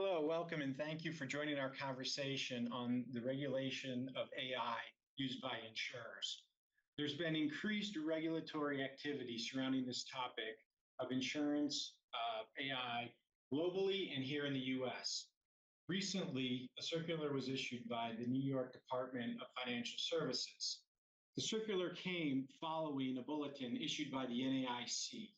Hello, welcome, and thank you for joining our conversation on the regulation of AI used by insurers. There's been increased regulatory activity surrounding this topic of insurance AI globally and here in the US. Recently, a circular was issued by the New York Department of Financial Services. The circular came following a bulletin issued by the NAIC.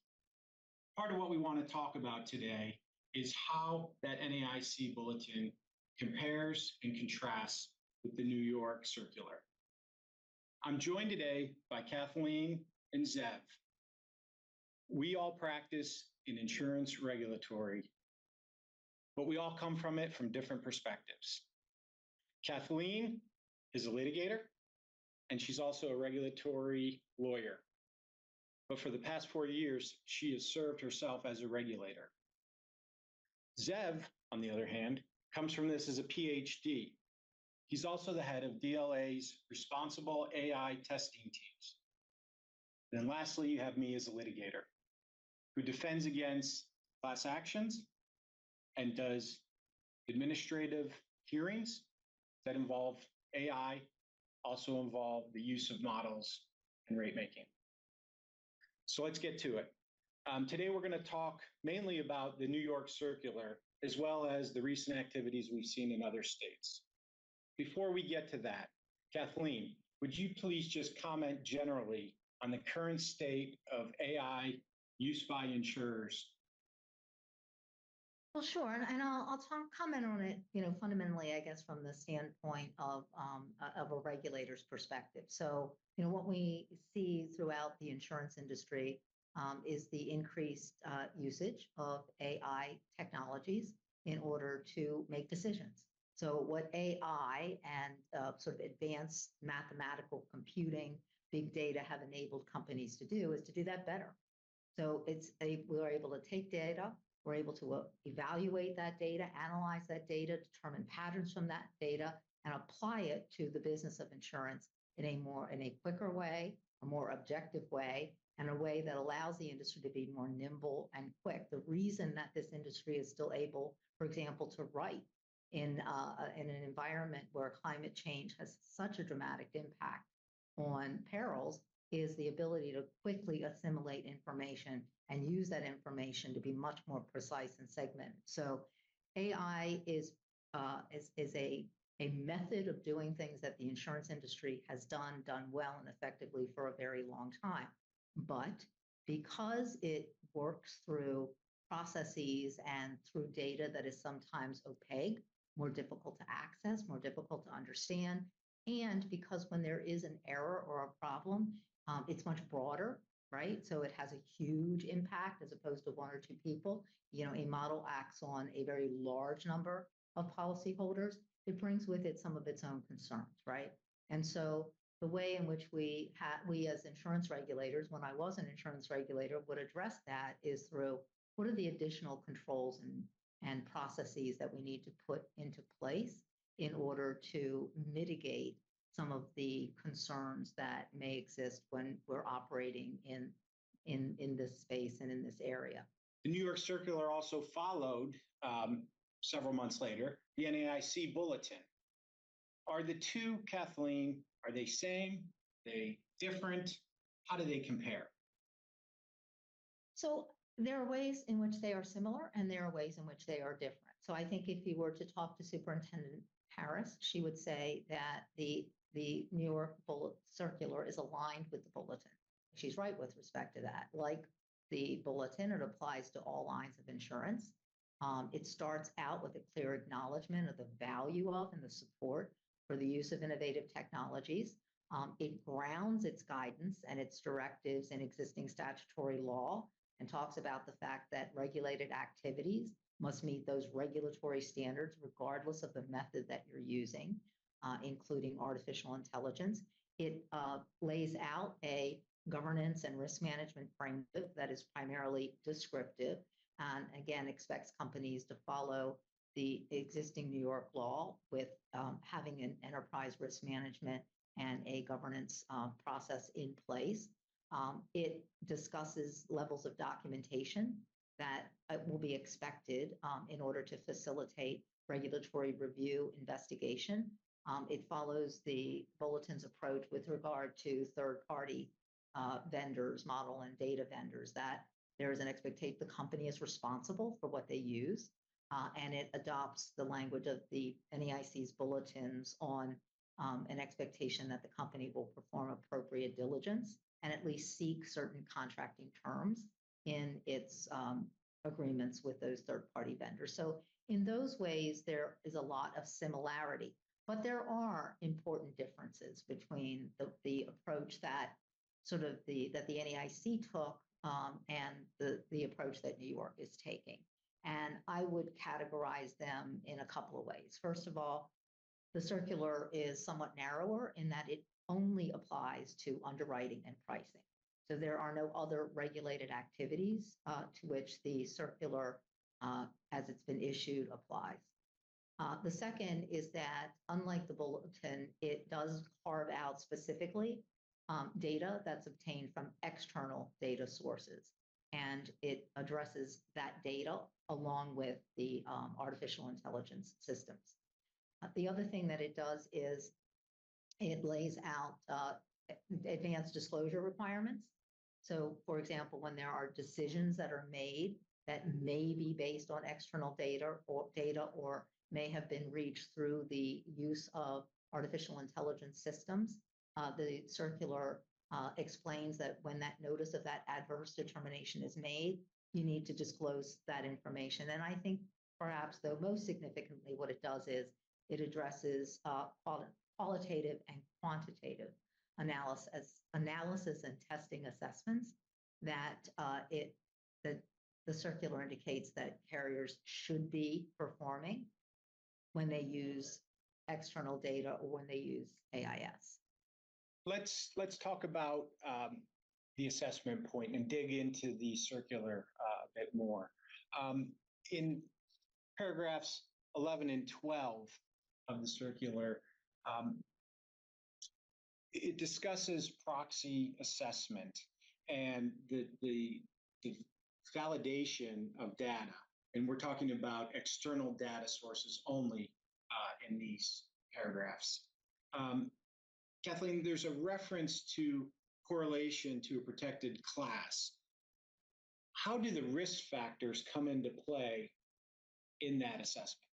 Part of what we want to talk about today is how that NAIC bulletin compares and contrasts with the New York circular. I'm joined today by Kathleen and Zev. We all practice in insurance regulatory, but we all come from it from different perspectives. Kathleen is a litigator, and she's also a regulatory lawyer. But for the past 4 years, she has served herself as a regulator. Zev, on the other hand, comes from this as a PhD. He's also the head of DLA's responsible AI testing teams. Then lastly, you have me as a litigator who defends against class actions and does administrative hearings that involve AI, also involve the use of models and rate making. So let's get to it. Today, we're going to talk mainly about the New York circular, as well as the recent activities we've seen in other states. Before we get to that, Kathleen, would you please just comment generally on the current state of AI use by insurers? Well, sure, and I'll comment on it, fundamentally, I guess, from the standpoint of a regulator's perspective. So, what we see throughout the insurance industry is the increased usage of AI technologies in order to make decisions. So what AI and sort of advanced mathematical computing, big data have enabled companies to do is to do that better. So we're able to take data, we're able to evaluate that data, analyze that data, determine patterns from that data, and apply it to the business of insurance in a quicker way, a more objective way, and a way that allows the industry to be more nimble and quick. The reason that this industry is still able, for example, to write in an environment where climate change has such a dramatic impact on perils is the ability to quickly assimilate information and use that information to be much more precise and segmented. So AI is a method of doing things that the insurance industry has done well and effectively for a very long time. But because it works through processes and through data that is sometimes opaque, more difficult to access, more difficult to understand, and because when there is an error or a problem, it's much broader, right? So it has a huge impact as opposed to one or two people. A model acts on a very large number of policyholders. It brings with it some of its own concerns, right? And so the way in which we as insurance regulators, when I was an insurance regulator, would address that is through what are the additional controls and processes that we need to put into place in order to mitigate some of the concerns that may exist when we're operating in this space and in this area. The New York circular also followed several months later the NAIC bulletin. Are the two, Kathleen, are they same? Are they different? How do they compare? So there are ways in which they are similar and there are ways in which they are different. So I think if you were to talk to Superintendent Harris, she would say that the New York circular is aligned with the bulletin. She's right with respect to that. Like the bulletin, it applies to all lines of insurance. It starts out with a clear acknowledgement of the value of and the support for the use of innovative technologies. It grounds its guidance and its directives in existing statutory law and talks about the fact that regulated activities must meet those regulatory standards regardless of the method that you're using, including artificial intelligence. It lays out a governance and risk management framework that is primarily descriptive and again expects companies to follow the existing New York law with having an enterprise risk management and a governance process in place. It discusses levels of documentation that will be expected in order to facilitate regulatory review investigation. It follows the bulletin's approach with regard to third-party vendors, model and data vendors, that there is an expectation the company is responsible for what they use, and it adopts the language of the NEIC's bulletins on an expectation that the company will perform appropriate diligence and at least seek certain contracting terms in its agreements with those third-party vendors. So in those ways, there is a lot of similarity, but there are important differences between the approach that the NEIC took and the approach that New York is taking. And I would categorize them in a couple of ways. First of all, the circular is somewhat narrower in that it only applies to underwriting and pricing. So there are no other regulated activities to which the circular, as it's been issued, applies. The second is that, unlike the bulletin, it does carve out specifically data that's obtained from external data sources, and it addresses that data along with the artificial intelligence systems. The other thing that it does is it lays out advanced disclosure requirements. So, for example, when there are decisions that are made that may be based on external data or may have been reached through the use of artificial intelligence systems, the circular explains that when that notice of that adverse determination is made, you need to disclose that information. And I think perhaps, though most significantly, what it does is it addresses qualitative and quantitative analysis and testing assessments that the circular indicates that carriers should be performing when they use external data or when they use AIS. Let's talk about the assessment point and dig into the circular a bit more. In paragraphs 11 and 12 of the circular, it discusses proxy assessment and the validation of data. And we're talking about external data sources only in these paragraphs. Kathleen, there's a reference to correlation to a protected class. How do the risk factors come into play in that assessment?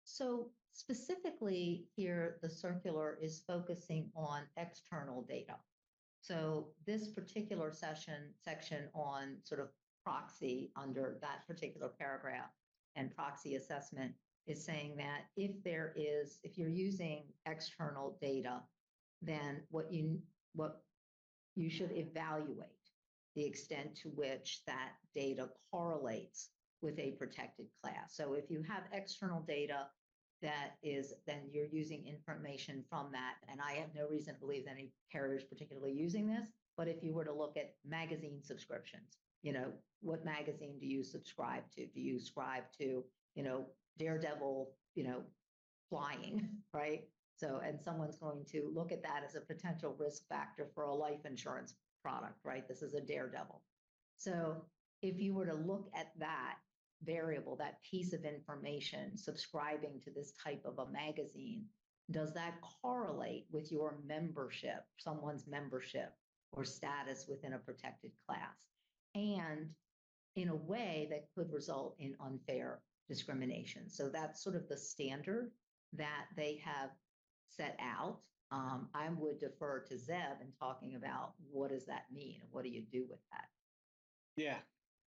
So specifically here, the circular is focusing on external data. So this particular section on sort of proxy under that particular paragraph and proxy assessment is saying that if you're using external data, then what you should evaluate the extent to which that data correlates with a protected class. So if you have external data then you're using information from that. And I have no reason to believe that any carrier is particularly using this. But if you were to look at magazine subscriptions, what magazine do you subscribe to? Do you subscribe to, Daredevil, flying, right? So, and someone's going to look at that as a potential risk factor for a life insurance product, right? This is a Daredevil. So if you were to look at that variable, that piece of information, subscribing to this type of a magazine, does that correlate with your membership, someone's membership or status within a protected class? And in a way that could result in unfair discrimination. So that's sort of the standard that they have set out. I would defer to Zev in talking about what does that mean and what do you do with that? Yeah.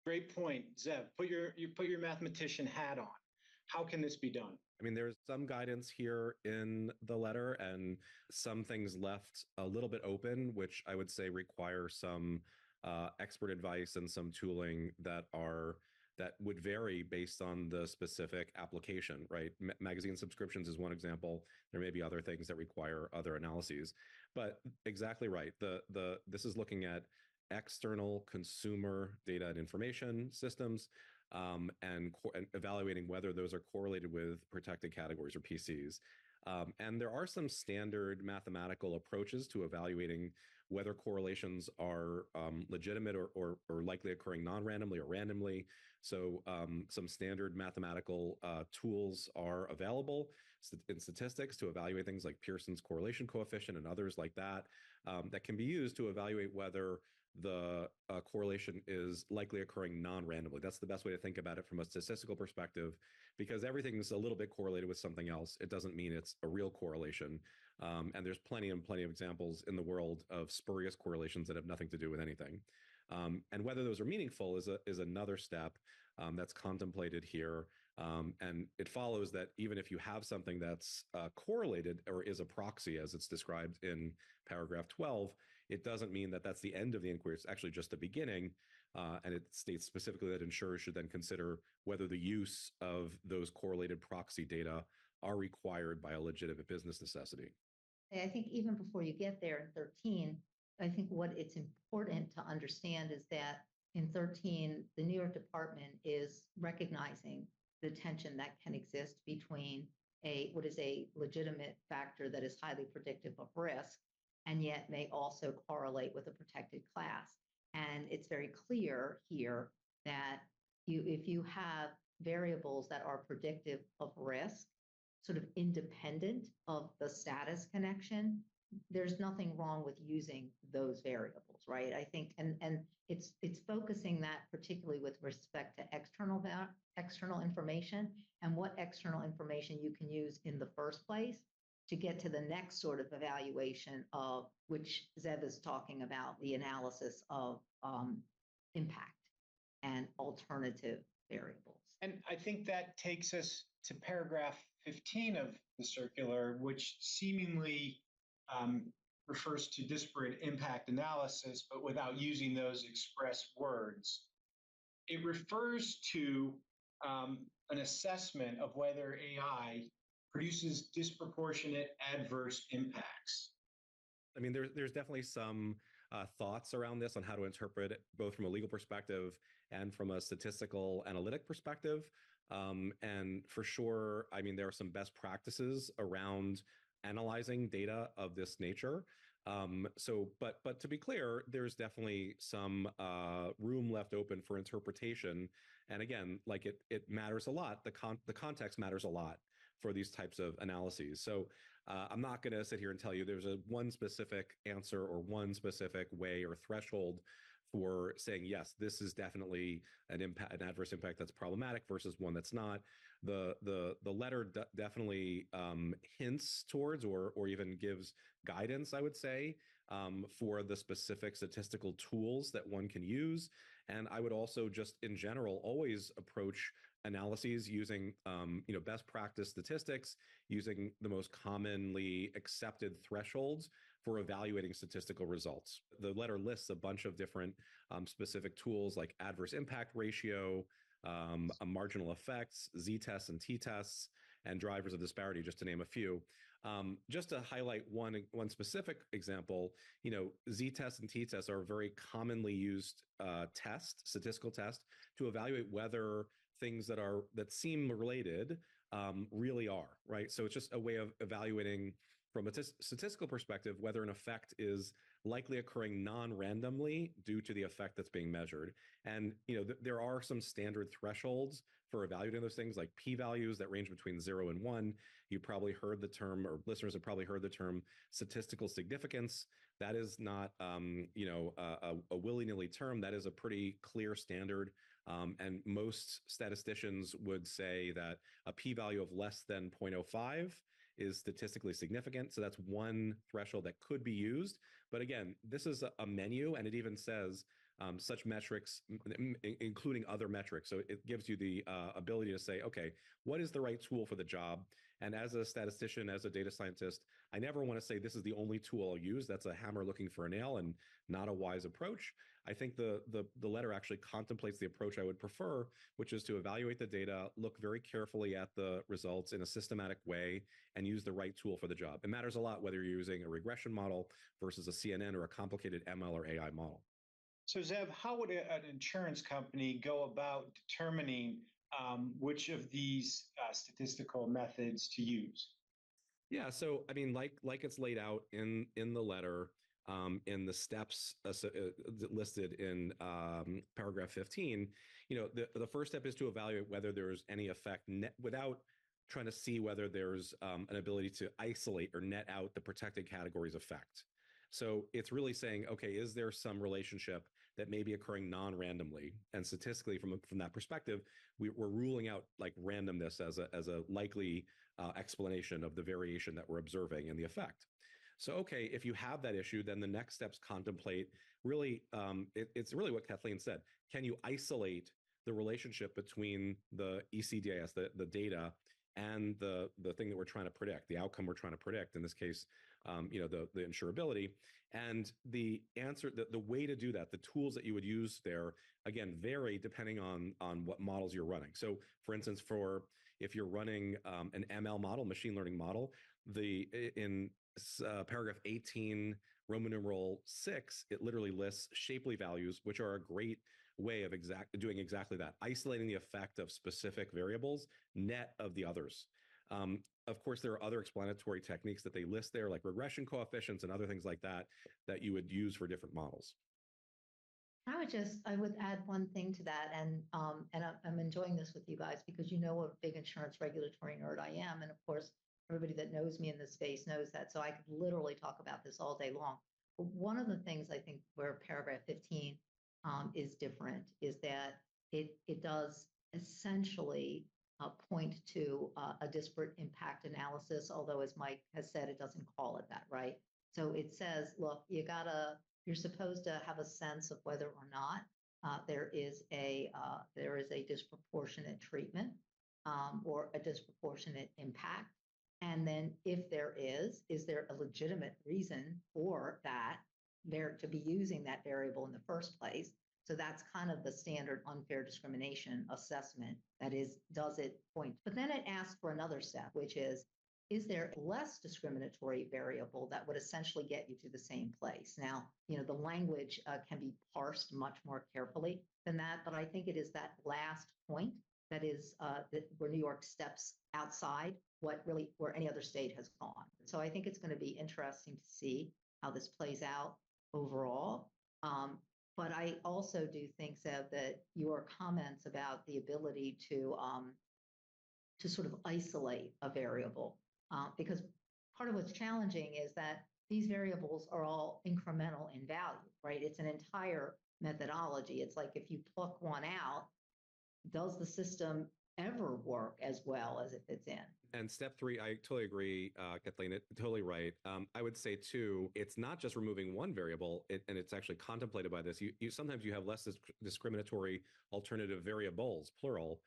Great point, Zev. You put your mathematician hat on. How can this be done? I mean, there's some guidance here in the letter and some things left a little bit open, which I would say require some expert advice and some tooling that would vary based on the specific application, right? Magazine subscriptions is one example. There may be other things that require other analyses, but exactly right. This is looking at external consumer data and information systems and evaluating whether those are correlated with protected categories or PCs. And there are some standard mathematical approaches to evaluating whether correlations are legitimate or likely occurring non-randomly or randomly. So some standard mathematical tools are available in statistics to evaluate things like Pearson's correlation coefficient and others like that, that can be used to evaluate whether the correlation is likely occurring non-randomly. That's the best way to think about it from a statistical perspective, because everything's a little bit correlated with something else. It doesn't mean it's a real correlation. And there's plenty of examples in the world of spurious correlations that have nothing to do with anything. And whether those are meaningful is another step that's contemplated here. And it follows that even if you have something that's correlated or is a proxy, as it's described in paragraph 12, it doesn't mean that that's the end of the inquiry. It's actually just the beginning. And it states specifically that insurers should then consider whether the use of those correlated proxy data are required by a legitimate business necessity. I think even before you get there in 13, I think what it's important to understand is that in 13, the New York Department is recognizing the tension that can exist between what is a legitimate factor that is highly predictive of risk and yet may also correlate with a protected class. And it's very clear here that if you have variables that are predictive of risk, sort of independent of the status connection, there's nothing wrong with using those variables, right? I think, and it's focusing that particularly with respect to external information and what external information you can use in the first place to get to the next sort of evaluation of which Zev is talking about, the analysis of impact and alternative variables. And I think that takes us to paragraph 15 of the circular, which seemingly refers to disparate impact analysis, but without using those express words. It refers to an assessment of whether AI produces disproportionate adverse impacts. I mean, there's definitely some thoughts around this on how to interpret it, both from a legal perspective and from a statistical analytic perspective. And for sure, I mean, there are some best practices around analyzing data of this nature. But to be clear, there's definitely some room left open for interpretation. And again, like it matters a lot. The context matters a lot for these types of analyses. So I'm not going to sit here and tell you there's one specific answer or one specific way or threshold for saying, yes, this is definitely an adverse impact that's problematic versus one that's not. The letter definitely hints towards or even gives guidance, I would say, for the specific statistical tools that one can use. And I would also just in general always approach analyses using best practice statistics, using the most commonly accepted thresholds for evaluating statistical results. The letter lists a bunch of different specific tools like adverse impact ratio, marginal effects, z-tests and t-tests, and drivers of disparity, just to name a few. Just to highlight one specific example, z-tests and t-tests are a very commonly used statistical test to evaluate whether things that seem related really are, right? So it's just a way of evaluating from a statistical perspective whether an effect is likely occurring non-randomly due to the effect that's being measured. And there are some standard thresholds for evaluating those things, like p-values that range between 0 and 1. You probably heard the term, or listeners have probably heard the term, statistical significance. That is not a willy-nilly term. That is a pretty clear standard. And most statisticians would say that a p-value of less than 0.05 is statistically significant. So that's one threshold that could be used. But again, this is a menu, and it even says such metrics, including other metrics. So it gives you the ability to say, okay, what is the right tool for the job? And as a statistician, as a data scientist, I never want to say this is the only tool I'll use. That's a hammer looking for a nail and not a wise approach. I think the letter actually contemplates the approach I would prefer, which is to evaluate the data, look very carefully at the results in a systematic way, and use the right tool for the job. It matters a lot whether you're using a regression model versus a CNN or a complicated ML or AI model. So Zev, how would an insurance company go about determining which of these statistical methods to use? Yeah, so I mean, like it's laid out in the letter, in the steps listed in paragraph 15. The first step is to evaluate whether there's any effect without trying to see whether there's an ability to isolate or net out the protected categories effect. So it's really saying, okay, is there some relationship that may be occurring non-randomly? And statistically, from that perspective, we're ruling out like randomness as a likely explanation of the variation that we're observing in the effect. So, okay, if you have that issue, then the next steps contemplate really, it's really what Kathleen said. Can you isolate the relationship between the ECDIS, the data, and the thing that we're trying to predict, the outcome we're trying to predict, in this case, the insurability? And the answer, the way to do that, the tools that you would use there, again, vary depending on what models you're running. So, for instance, if you're running an ML model, machine learning model, in paragraph 18, Roman numeral 6, it literally lists shapely values, which are a great way of doing exactly that, isolating the effect of specific variables, net of the others. Of course, there are other explanatory techniques that they list there, like regression coefficients and other things like that, that you would use for different models. I would add one thing to that, and I'm enjoying this with you guys because you know what a big insurance regulatory nerd I am, and of course, everybody that knows me in this space knows that. So I could literally talk about this all day long. But one of the things I think where paragraph 15 is different is that it does essentially point to a disparate impact analysis, although as Mike has said, it doesn't call it that, right? So it says, look, you're supposed to have a sense of whether or not there is a disproportionate treatment or a disproportionate impact. And then if there is there a legitimate reason for that there to be using that variable in the first place? So that's kind of the standard unfair discrimination assessment. That is, does it point? But then it asks for another step, which is there a less discriminatory variable that would essentially get you to the same place? Now, the language can be parsed much more carefully than that, but I think it is that last point that is where New York steps outside where any other state has gone. So I think it's going to be interesting to see how this plays out overall. But I also do think, Zev, that your comments about the ability to sort of isolate a variable, because part of what's challenging is that these variables are all incremental in value, right? It's an entire methodology. It's like if you pluck one out, does the system ever work as well as it fits in? And step 3, I totally agree, Kathleen, totally right. I would say too, it's not just removing one variable, and it's actually contemplated by this. Sometimes you have less discriminatory alternative variables, plural.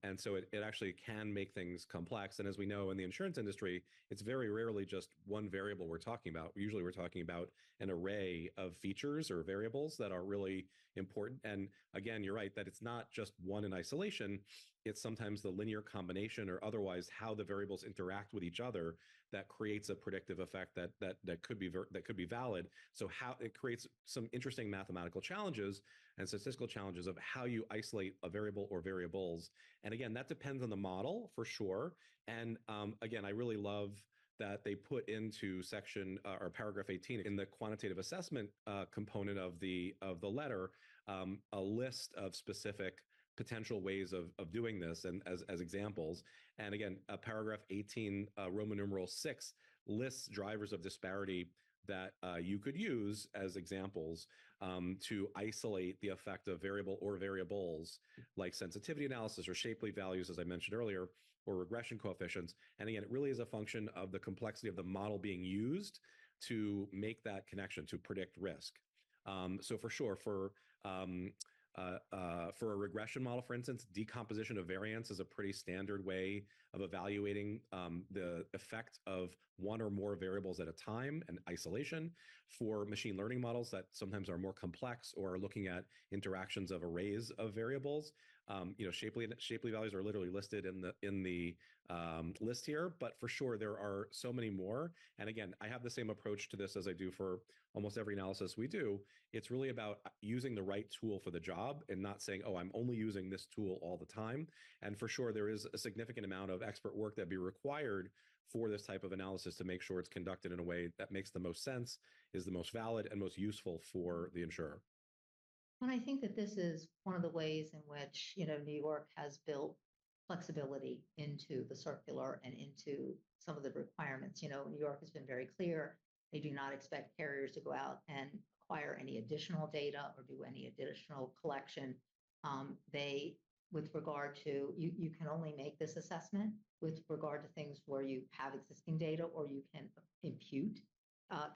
And so it actually can make things complex. And as we know in the insurance industry, it's very rarely just one variable we're talking about. Usually we're talking about an array of features or variables that are really important. And again, you're right that it's not just one in isolation. It's sometimes the linear combination or otherwise how the variables interact with each other that creates a predictive effect that could be valid. So how it creates some interesting mathematical challenges and statistical challenges of how you isolate a variable or variables. And again, that depends on the model for sure. And again, I really love that they put into section or paragraph 18 in the quantitative assessment component of the letter a list of specific potential ways of doing this and as examples. And again, paragraph 18, Roman numeral 6 lists drivers of disparity that you could use as examples to isolate the effect of variable or variables like sensitivity analysis or shapely values, as I mentioned earlier, or regression coefficients. And again, it really is a function of the complexity of the model being used to make that connection to predict risk. So for sure, for a regression model, for instance, decomposition of variance is a pretty standard way of evaluating the effect of one or more variables at a time and isolation. For machine learning models that sometimes are more complex or are looking at interactions of arrays of variables, shapely values are literally listed in the list here, but for sure there are so many more. And again, I have the same approach to this as I do for almost every analysis we do. It's really about using the right tool for the job and not saying, oh, I'm only using this tool all the time. And for sure, there is a significant amount of expert work that'd be required for this type of analysis to make sure it's conducted in a way that makes the most sense, is the most valid, and most useful for the insurer. And I think that this is one of the ways in which, New York has built flexibility into the circular and into some of the requirements. New York has been very clear. They do not expect carriers to go out and acquire any additional data or do any additional collection. With regard to, you can only make this assessment with regard to things where you have existing data or you can impute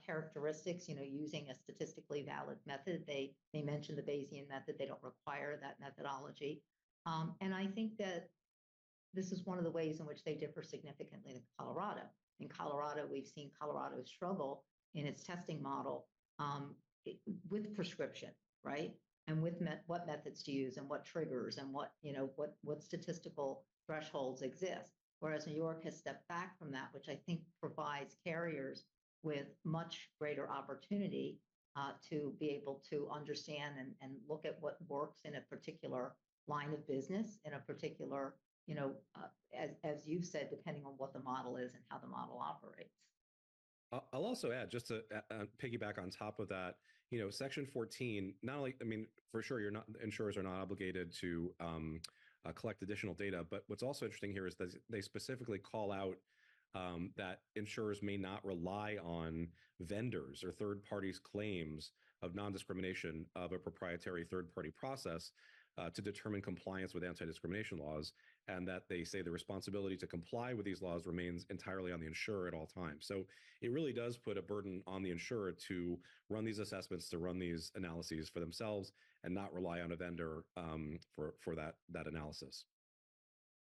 characteristics, using a statistically valid method. They mentioned the Bayesian method. They don't require that methodology. And I think that this is one of the ways in which they differ significantly in Colorado. In Colorado, we've seen Colorado struggle in its testing model with prescription, right? And with what methods to use and what triggers and what statistical thresholds exist. Whereas New York has stepped back from that, which I think provides carriers with much greater opportunity to be able to understand and look at what works in a particular line of business, in a particular, as you've said, depending on what the model is and how the model operates. I'll also add, just to piggyback on top of that, Section 14, not only, for sure, insurers are not obligated to collect additional data, but what's also interesting here is that they specifically call out that insurers may not rely on vendors or third parties' claims of non-discrimination of a proprietary third-party process to determine compliance with anti-discrimination laws, and that they say the responsibility to comply with these laws remains entirely on the insurer at all times. So it really does put a burden on the insurer to run these assessments, to run these analyses for themselves, and not rely on a vendor for that analysis.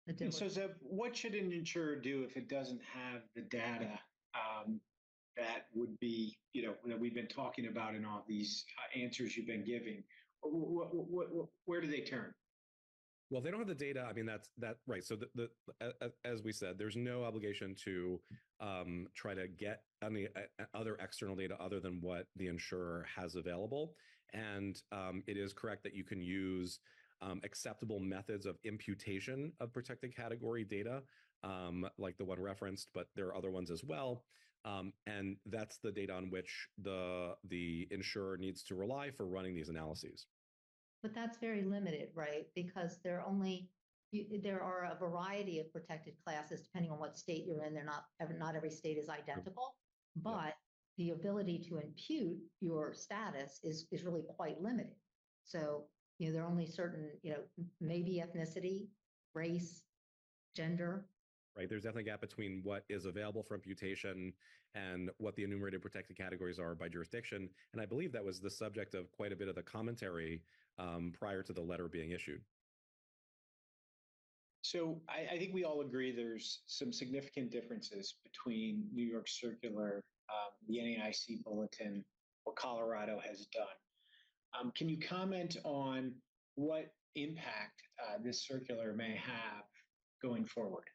And so, Zev, what should an insurer do if it doesn't have the data that would be, that we've been talking about in all these answers you've been giving? Where do they turn? Well, they don't have the data. That's right. So as we said, there's no obligation to try to get any other external data other than what the insurer has available. And it is correct that you can use acceptable methods of imputation of protected category data, like the one referenced, but there are other ones as well. And that's the data on which the insurer needs to rely for running these analyses. But that's very limited, right? Because there are a variety of protected classes depending on what state you're in. Not every state is identical, but the ability to impute your status is really quite limited. So, there are only certain, maybe ethnicity, race, gender. Right. There's definitely a gap between what is available for imputation and what the enumerated protected categories are by jurisdiction. And I believe that was the subject of quite a bit of the commentary prior to the letter being issued. So I think we all agree there's some significant differences between New York Circular, the NAIC Bulletin, what Colorado has done. Can you comment on what impact this circular may have going forward?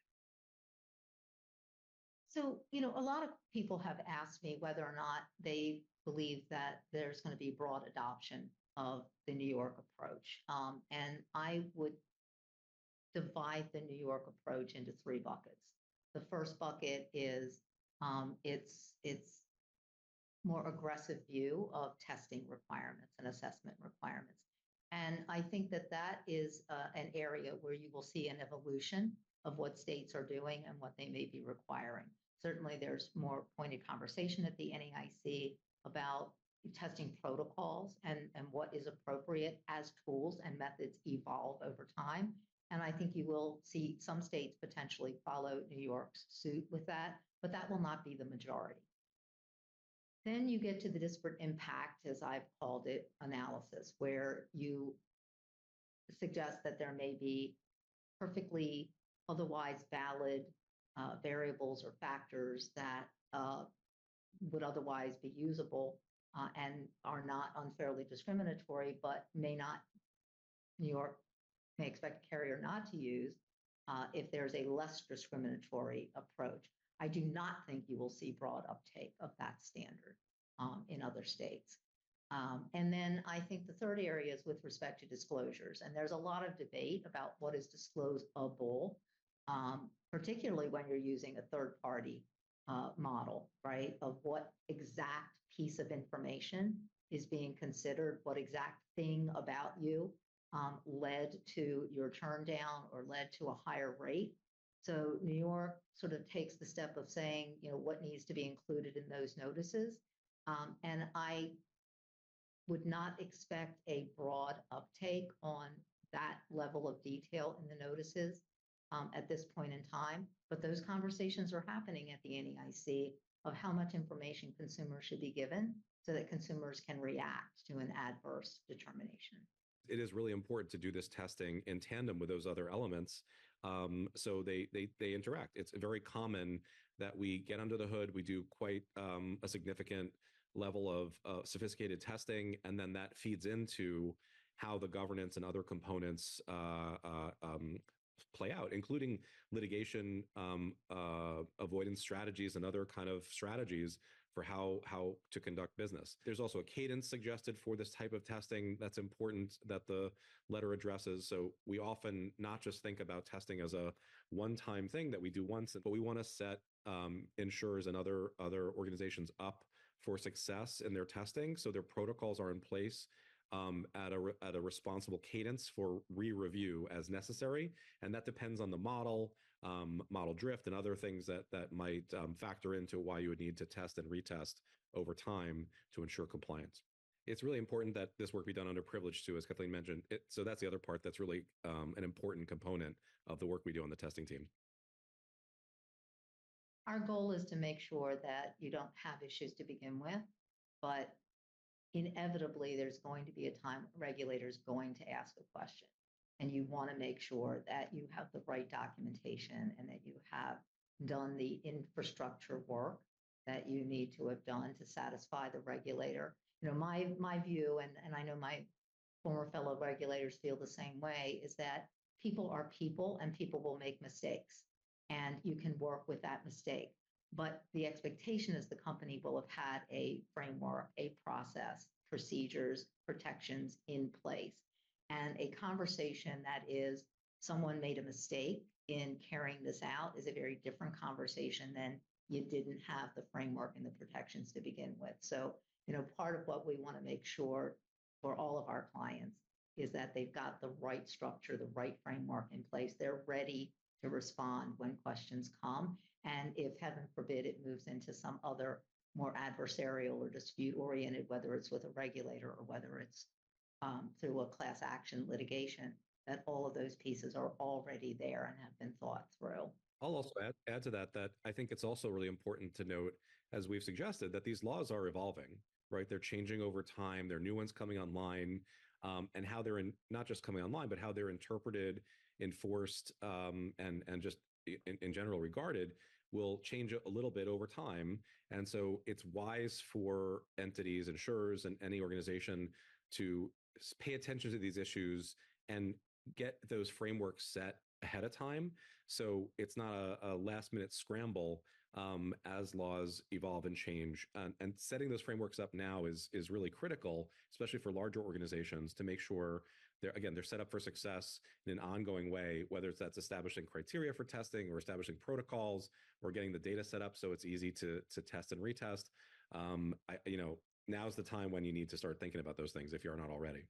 So, a lot of people have asked me whether or not they believe that there's going to be broad adoption of the New York approach. And I would divide the New York approach into three buckets. The first bucket is its more aggressive view of testing requirements and assessment requirements. And I think that is an area where you will see an evolution of what states are doing and what they may be requiring. Certainly, there's more pointed conversation at the NAIC about testing protocols and what is appropriate as tools and methods evolve over time. And I think you will see some states potentially follow New York's suit with that, but that will not be the majority. Then you get to the disparate impact, as I've called it, analysis, where you suggest that there may be perfectly otherwise valid variables or factors that would otherwise be usable and are not unfairly discriminatory, but New York may expect a carrier not to use if there's a less discriminatory approach. I do not think you will see broad uptake of that standard in other states. And then I think the third area is with respect to disclosures. And there's a lot of debate about what is disclosable. particularly when you're using a third party model, right? Of what exact piece of information is being considered, what exact thing about you led to your turn down or led to a higher rate. So New York sort of takes the step of saying, what needs to be included in those notices. And I would not expect a broad uptake on that level of detail in the notices at this point in time. But those conversations are happening at the NEIC of how much information consumers should be given so that consumers can react to an adverse determination. It is really important to do this testing in tandem with those other elements. So they interact. It's very common that we get under the hood, we do quite a significant level of sophisticated testing, and then that feeds into how the governance and other components play out, including litigation avoidance strategies and other kind of strategies for how to conduct business. There's also a cadence suggested for this type of testing that's important that the letter addresses. So we often not just think about testing as a one-time thing that we do once, but we want to set insurers and other organizations up for success in their testing, so their protocols are in place at a responsible cadence for re-review as necessary, and that depends on the model, model drift, and other things that might factor into why you would need to test and retest over time to ensure compliance. It's really important that this work be done under privilege too, as Kathleen mentioned. So that's the other part that's really an important component of the work we do on the testing team. Our goal is to make sure that you don't have issues to begin with, but inevitably there's going to be a time regulator's going to ask a question. And you want to make sure that you have the right documentation and that you have done the infrastructure work that you need to have done to satisfy the regulator. My view, and I know my former fellow regulators feel the same way, is that people are people and people will make mistakes. And you can work with that mistake. But the expectation is the company will have had a framework, a process, procedures, protections in place. And a conversation that is someone made a mistake in carrying this out is a very different conversation than you didn't have the framework and the protections to begin with. So, part of what we want to make sure for all of our clients is that they've got the right structure, the right framework in place. They're ready to respond when questions come. And if, heaven forbid, it moves into some other more adversarial or dispute-oriented, whether it's with a regulator or whether it's through a class action litigation, that all of those pieces are already there and have been thought through. I'll also add to that I think it's also really important to note, as we've suggested, that these laws are evolving, right? They're changing over time. There are new ones coming online, and how they're not just coming online, but how they're interpreted, enforced, and just in general regarded will change a little bit over time. And so it's wise for entities, insurers, and any organization to pay attention to these issues and get those frameworks set ahead of time. So it's not a last minute scramble as laws evolve and change. And setting those frameworks up now is really critical, especially for larger organizations, to make sure they're set up for success in an ongoing way, whether that's establishing criteria for testing or establishing protocols or getting the data set up so it's easy to test and retest. Now's the time when you need to start thinking about those things if you're not already.